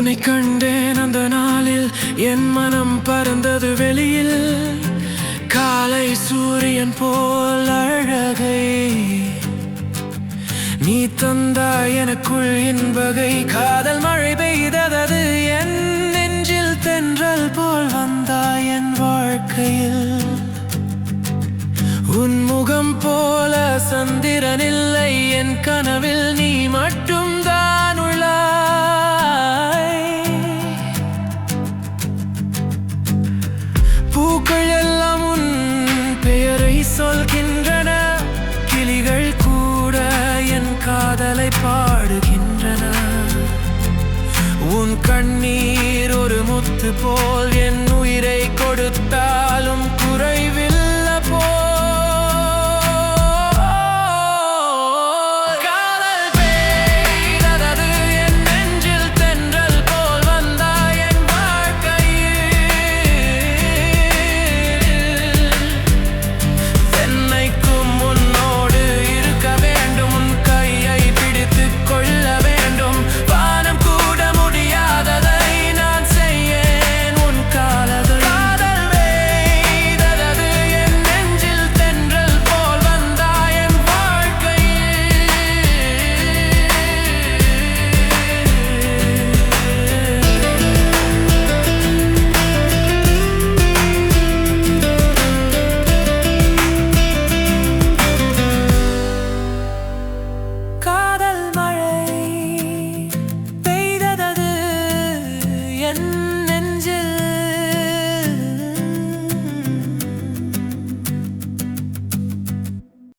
உன்னை கண்டேன் அந்த நாளில் என் மனம் பறந்தது வெளியில். காலை சூரியன் போல் அழகை நீ தந்தாய் எனக்குள் இன்பகை. காதல் மழை பெய்தது என் நெஞ்சில், தென்றல் போல் வந்தாய் என் வாழ்க்கையில். உன் முகம் போல சந்திரன் இல்லை என் கனவில், நீ மட்டும் தான் உள்ளாய். பூக்கள் எல்லாம் உன் பெயரை சொல்கின்றன, கிளிகள் கூட என் காதலை பாடுகின்றன. உன் கண்ணீர் ஒரு முத்து போல் என் உயிரை கொடுத்தாய்.